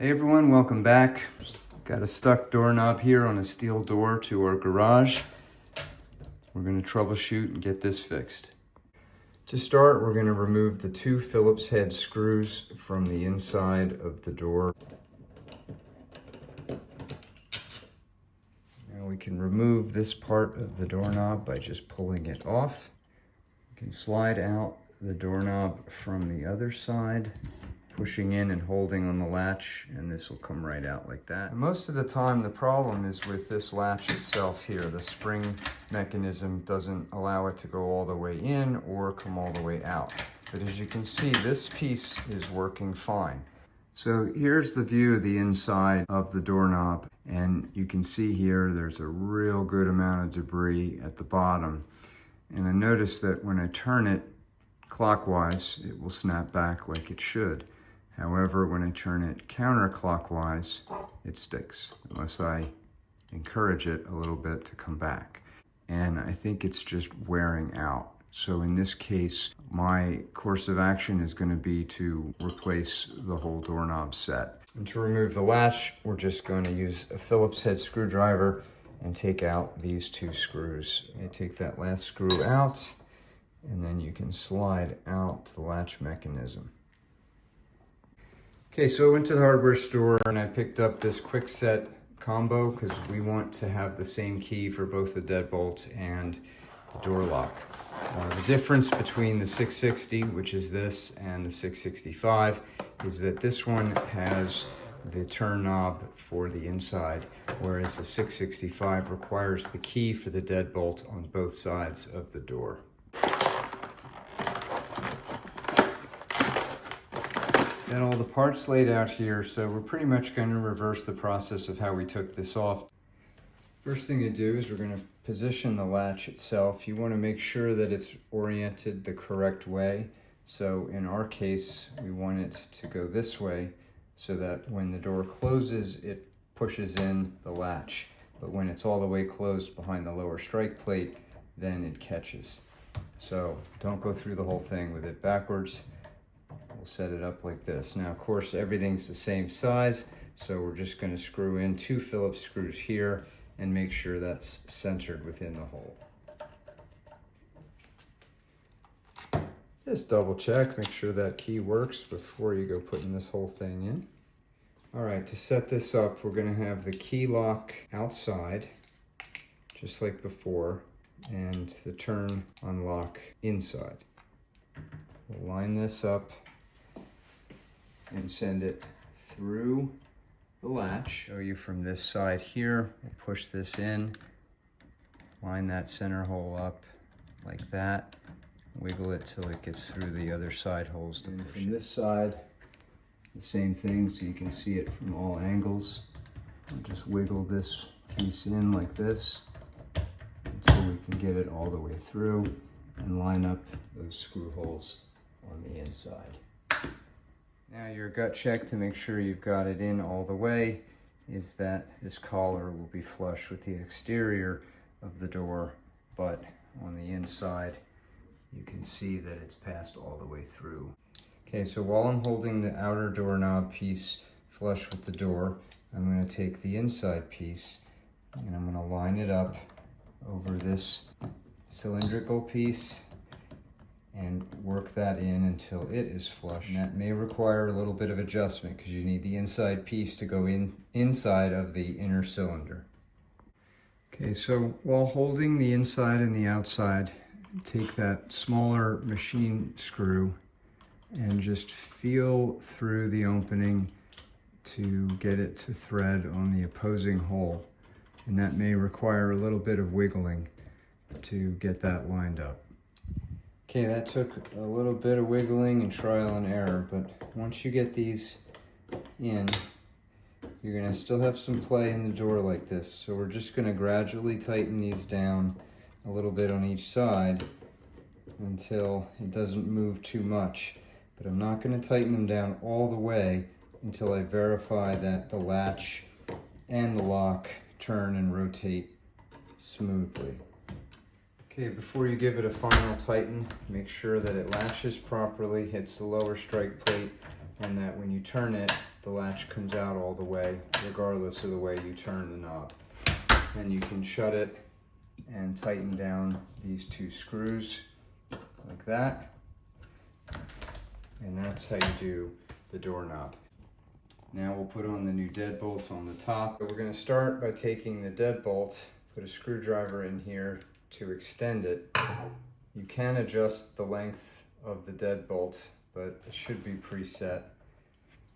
Hey everyone, welcome back. Got a stuck doorknob here on a steel door to our garage. We're going to troubleshoot and get this fixed. To start, we're going to remove the two Phillips head screws from the inside of the door. Now we can remove this part of the doorknob by just pulling it off. You can slide out the doorknob from the other side, pushing in and holding on the latch, and this will come right out like that. And most of the time the problem is with this latch itself here. The spring mechanism doesn't allow it to go all the way in or come all the way out. But as you can see, this piece is working fine. So here's the view of the inside of the doorknob, and you can see here there's a real good amount of debris at the bottom. And I noticed that when I turn it clockwise, it will snap back like it should. However, when I turn it counterclockwise, it sticks, unless I encourage it a little bit to come back. And I think it's just wearing out. So in this case, my course of action is going to be to replace the whole doorknob set. And to remove the latch, we're just going to use a Phillips head screwdriver and take out these two screws. You take that last screw out, and then you can slide out the latch mechanism. Okay, so I went to the hardware store and I picked up this Kwikset combo because we want to have the same key for both the deadbolt and the door lock. The difference between the 660, which is this, and the 665 is that this one has the turn knob for the inside, whereas the 665 requires the key for the deadbolt on both sides of the door. Got all the parts laid out here, so we're pretty much going to reverse the process of how we took this off. First thing to do is we're going to position the latch itself. You want to make sure that it's oriented the correct way. So in our case, we want it to go this way so that when the door closes, it pushes in the latch. But when it's all the way closed behind the lower strike plate, then it catches. So don't go through the whole thing with it backwards. We'll set it up like this. Now, of course, everything's the same size, so we're just going to screw in two Phillips screws here and make sure that's centered within the hole. Just double check, make sure that key works before you go putting this whole thing in. All right, to set this up, we're going to have the key lock outside, just like before, and the turn unlock inside. We'll line this up and send it through the latch. Show you from this side here. We'll push this in, line that center hole up like that, wiggle it till it gets through the other side holes to push. From this side, the same thing, so you can see it from all angles. We'll just wiggle this piece in like this until we can get it all the way through and line up those screw holes on the inside. Now your gut check to make sure you've got it in all the way is that this collar will be flush with the exterior of the door, but on the inside you can see that it's passed all the way through. Okay, so while I'm holding the outer doorknob piece flush with the door, I'm going to take the inside piece and I'm going to line it up over this cylindrical piece and work that in until it is flush. And that may require a little bit of adjustment because you need the inside piece to go inside of the inner cylinder. Okay, so while holding the inside and the outside, take that smaller machine screw and just feel through the opening to get it to thread on the opposing hole. And that may require a little bit of wiggling to get that lined up. Okay, that took a little bit of wiggling and trial and error, but once you get these in, you're going to still have some play in the door like this. So we're just going to gradually tighten these down a little bit on each side until it doesn't move too much. But I'm not going to tighten them down all the way until I verify that the latch and the lock turn and rotate smoothly. Okay, before you give it a final tighten, make sure that it latches properly, hits the lower strike plate and that when you turn it, the latch comes out all the way, regardless of the way you turn the knob. And you can shut it and tighten down these two screws like that. And that's how you do the doorknob. Now we'll put on the new deadbolts on the top. We're going to start by taking the deadbolt, put a screwdriver in here to extend it. You can adjust the length of the deadbolt, but it should be preset.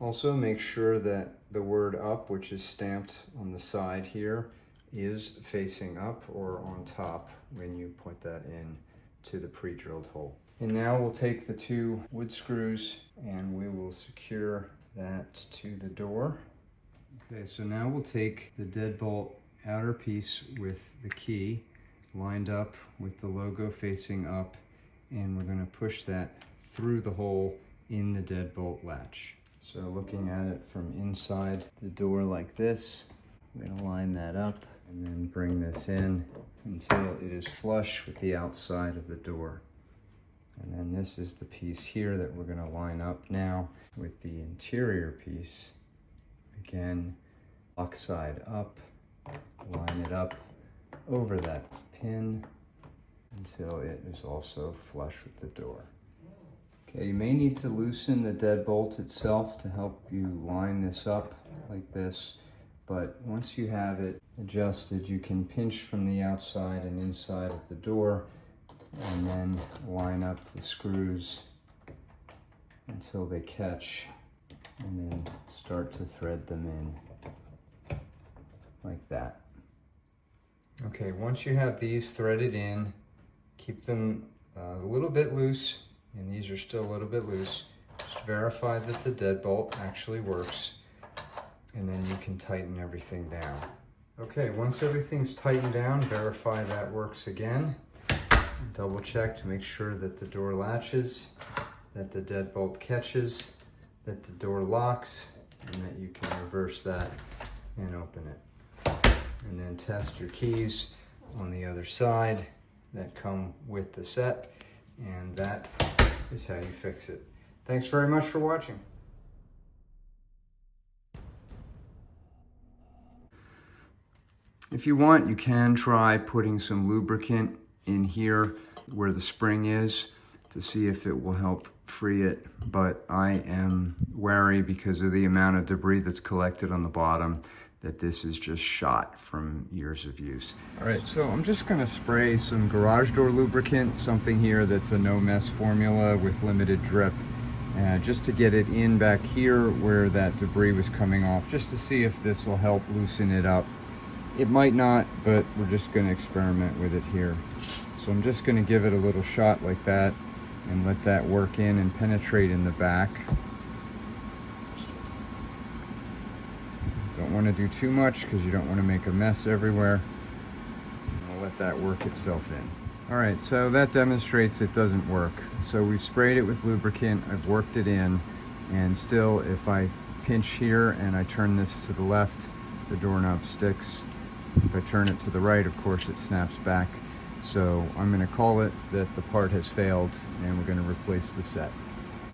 Also make sure that the word up, which is stamped on the side here, is facing up or on top when you put that in to the pre-drilled hole. And now we'll take the two wood screws and we will secure that to the door. Okay, so now we'll take the deadbolt outer piece with the key lined up with the logo facing up, and we're going to push that through the hole in the deadbolt latch. So looking at it from inside the door like this, I'm going to line that up and then bring this in until it is flush with the outside of the door. And then this is the piece here that we're going to line up now with the interior piece. Again, lock side up, line it up over that pin until it is also flush with the door. Okay, you may need to loosen the deadbolt itself to help you line this up like this, but once you have it adjusted, you can pinch from the outside and inside of the door and then line up the screws until they catch, and then start to thread them in like that. Okay, once you have these threaded in, keep them a little bit loose, and these are still a little bit loose. Just verify that the deadbolt actually works, and then you can tighten everything down. Okay, once everything's tightened down, verify that works again. Double check to make sure that the door latches, that the deadbolt catches, that the door locks, and that you can reverse that and open it. And then test your keys on the other side that come with the set, and that is how you fix it. Thanks very much for watching. If you want, you can try putting some lubricant in here where the spring is to see if it will help free it, but I am wary because of the amount of debris that's collected on the bottom that this is just shot from years of use. All right, so I'm just gonna spray some garage door lubricant, something here that's a no mess formula with limited drip, just to get it in back here where that debris was coming off, just to see if this will help loosen it up. It might not, but we're just gonna experiment with it here. So I'm just gonna give it a little shot like that and let that work in and penetrate in the back. Don't want to do too much because you don't want to make a mess everywhere. I'll let that work itself in. All right, so that demonstrates it doesn't work. So we've sprayed it with lubricant, I've worked it in, and still if I pinch here and I turn this to the left, the doorknob sticks. If I turn it to the right, of course, it snaps back. So I'm going to call it that the part has failed and we're going to replace the set.